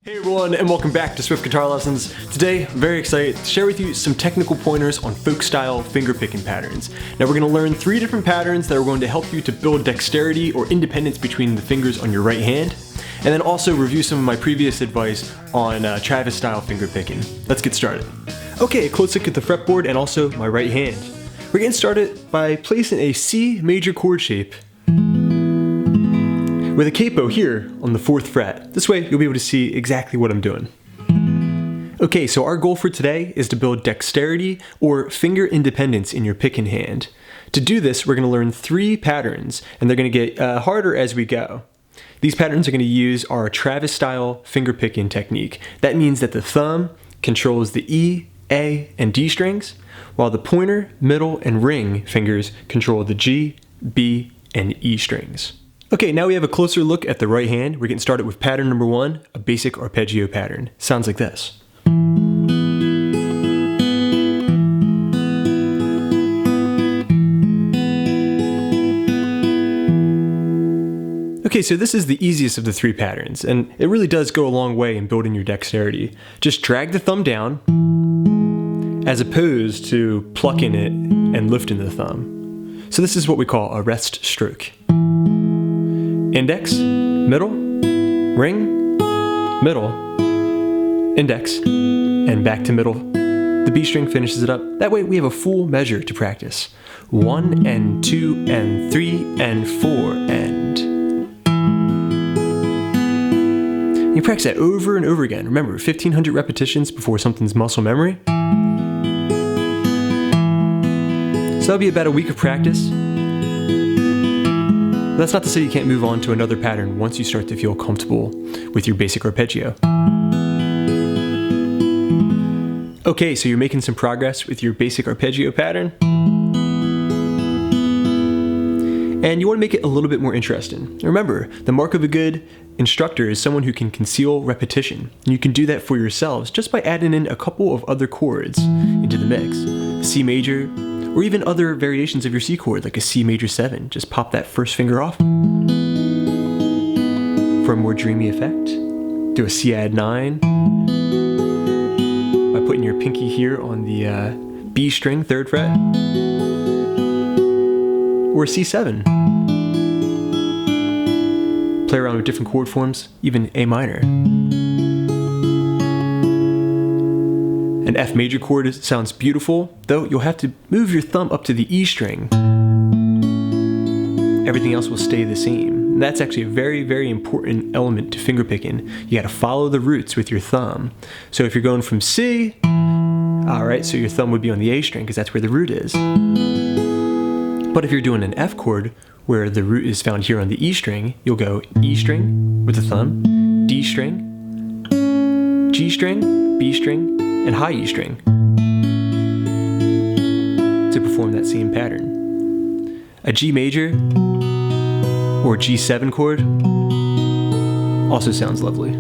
Hey everyone, and welcome back to Swift Guitar Lessons. Today, I'm very excited to share with you some technical pointers on folk-style fingerpicking patterns. Now we're going to learn 3 different patterns that are going to help you to build dexterity or independence between the fingers on your right hand, and then also review some of my previous advice on Travis-style fingerpicking. Let's get started. Okay, a close look at the fretboard and also my right hand. We're getting started by placing a C major chord shape with a capo here on the 4th fret. This way you'll be able to see exactly what I'm doing. Okay, so our goal for today is to build dexterity or finger independence in your picking hand. To do this, we're going to learn 3 patterns, and they're going to get harder as we go. These patterns are going to use our Travis-style fingerpicking technique. That means that the thumb controls the E, A, and D strings, while the pointer, middle, and ring fingers control the G, B, and E strings. Okay, now we have a closer look at the right hand. We're getting started with pattern number 1, a basic arpeggio pattern. Sounds like this. Okay, so this is the easiest of the 3 patterns, and it really does go a long way in building your dexterity. Just drag the thumb down, as opposed to plucking it and lifting the thumb. So this is what we call a rest stroke. Index, middle, ring, middle, index, and back to middle. The B string finishes it up. That way we have a full measure to practice. 1 and 2 and 3 and 4 and. You practice that over and over again. Remember, 1,500 repetitions before something's muscle memory. So that'll be about a week of practice. That's not to say you can't move on to another pattern once you start to feel comfortable with your basic arpeggio. Okay, so you're making some progress with your basic arpeggio pattern. And you want to make it a little bit more interesting. Remember, the mark of a good instructor is someone who can conceal repetition. And you can do that for yourselves just by adding in a couple of other chords into the mix. C major, or even other variations of your C chord, like a C major 7. Just pop that first finger off for a more dreamy effect. Do a C add 9 by putting your pinky here on the B string, 3rd fret, or a C7. Play around with different chord forms, even A minor. An F major chord sounds beautiful, though you'll have to move your thumb up to the E string. Everything else will stay the same. And that's actually a very, very important element to fingerpicking. You gotta follow the roots with your thumb. So if you're going from C, alright, so your thumb would be on the A string because that's where the root is. But if you're doing an F chord, where the root is found here on the E string, you'll go E string with the thumb, D string, G string, B string, and high E string to perform that same pattern. A G major or G7 chord also sounds lovely.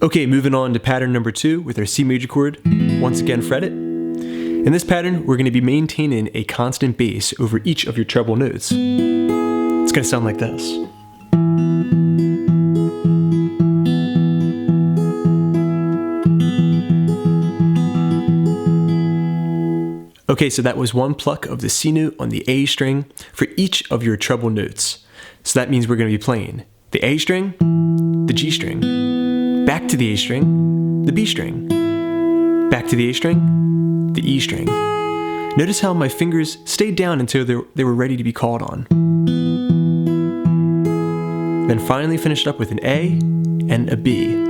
Okay, moving on to pattern number 2 with our C major chord. Once again, fret it. In this pattern, we're going to be maintaining a constant bass over each of your treble notes. It's going to sound like this. Okay, so that was 1 pluck of the C note on the A string for each of your treble notes. So that means we're going to be playing the A string, the G string, back to the A string, the B string, back to the A string, the E string. Notice how my fingers stayed down until they were ready to be called on. Then finally finished up with an A and a B.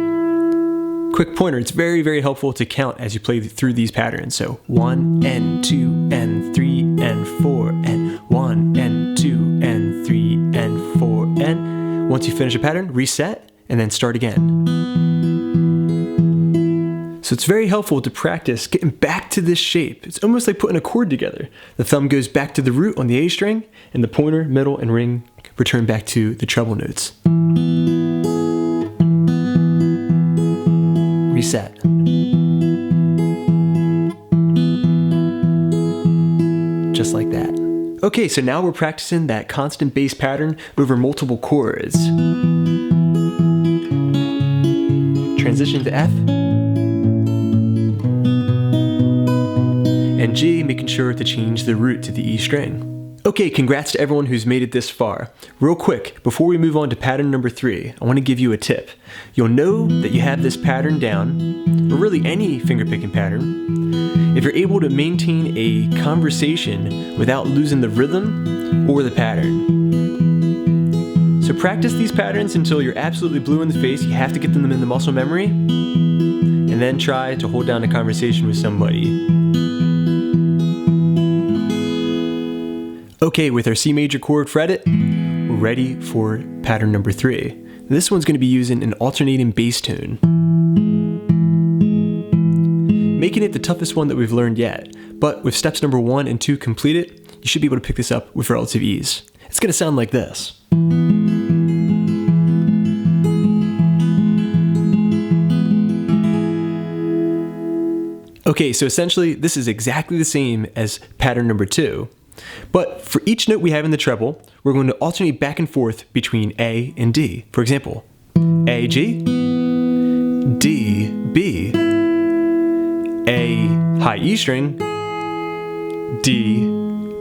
Quick pointer, it's very, very helpful to count as you play through these patterns. So 1 and 2 and 3 and 4 and 1 and 2 and 3 and 4 and once you finish a pattern, reset and then start again. So it's very helpful to practice getting back to this shape. It's almost like putting a chord together. The thumb goes back to the root on the A string and the pointer, middle, and ring return back to the treble notes. Reset. Just like that. Okay, so now we're practicing that constant bass pattern over multiple chords. transition to F. And G, making sure to change the root to the E string. Okay, congrats to everyone who's made it this far. Real quick, before we move on to pattern number 3, I want to give you a tip. You'll know that you have this pattern down, or really any fingerpicking pattern, if you're able to maintain a conversation without losing the rhythm or the pattern. So practice these patterns until you're absolutely blue in the face. You have to get them in the muscle memory, and then try to hold down a conversation with somebody. Okay, with our C major chord fretted, we're ready for pattern number 3. This one's going to be using an alternating bass tone, making it the toughest one that we've learned yet. But with steps number 1 and 2 completed, you should be able to pick this up with relative ease. It's going to sound like this. Okay, so essentially this is exactly the same as pattern number 2. But for each note we have in the treble, we're going to alternate back and forth between A and D. For example, A, G, D, B, A, high E string, D,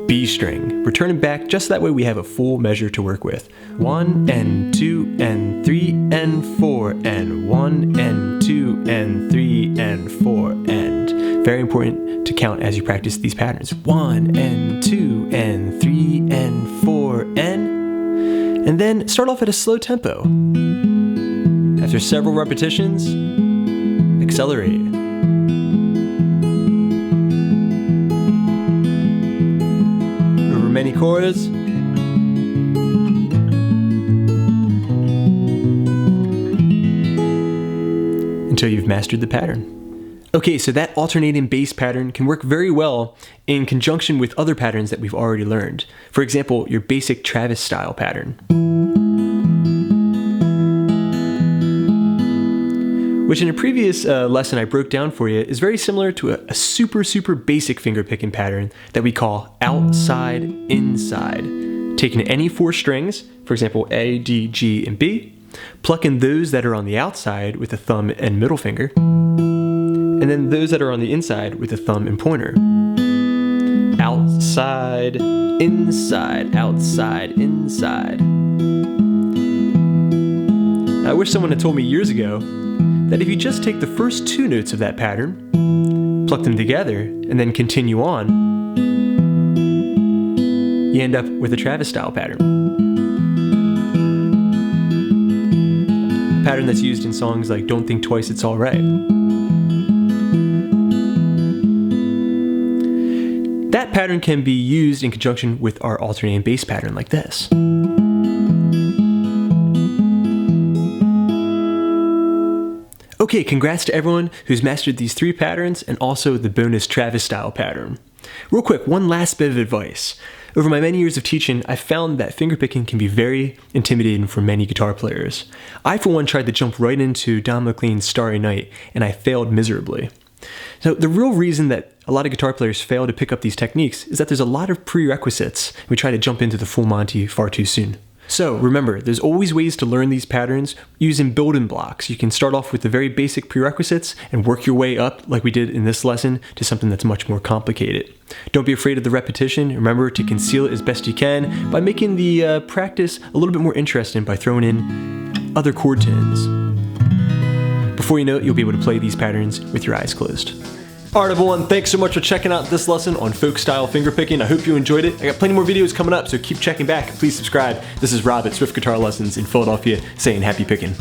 B string. Returning back just that way we have a full measure to work with. 1 and 2 and 3 and 4 and 1 and 2 and 3 and 4 and. Very important to count as you practice these patterns. 1 and 2 and 3 and 4 and then start off at a slow tempo. After several repetitions, accelerate. Over many chords. Until you've mastered the pattern. Okay, so that alternating bass pattern can work very well in conjunction with other patterns that we've already learned. For example, your basic Travis style pattern, which in a previous lesson I broke down for you is very similar to a super basic fingerpicking pattern that we call outside inside. Taking any 4 strings, for example A, D, G, and B, plucking those that are on the outside with the thumb and middle finger, and then those that are on the inside with the thumb and pointer. Outside, inside, outside, inside. I wish someone had told me years ago that if you just take the first 2 notes of that pattern, pluck them together, and then continue on, you end up with a Travis style pattern. A pattern that's used in songs like Don't Think Twice, It's Alright. That pattern can be used in conjunction with our alternating bass pattern like this. Okay, congrats to everyone who's mastered these 3 patterns and also the bonus Travis style pattern. Real quick, one last bit of advice. Over my many years of teaching, I've found that fingerpicking can be very intimidating for many guitar players. I, for one, tried to jump right into Don McLean's Starry Night, and I failed miserably. So the real reason that a lot of guitar players fail to pick up these techniques is that there's a lot of prerequisites. We try to jump into the full Monty far too soon. So remember, there's always ways to learn these patterns using building blocks. You can start off with the very basic prerequisites and work your way up, like we did in this lesson, to something that's much more complicated. Don't be afraid of the repetition. Remember to conceal it as best you can by making the practice a little bit more interesting by throwing in other chord tones. Before you know it, you'll be able to play these patterns with your eyes closed. Alright everyone, thanks so much for checking out this lesson on folk style fingerpicking. I hope you enjoyed it. I got plenty more videos coming up, so keep checking back. Please subscribe. This is Rob at Swift Guitar Lessons in Philadelphia saying happy picking.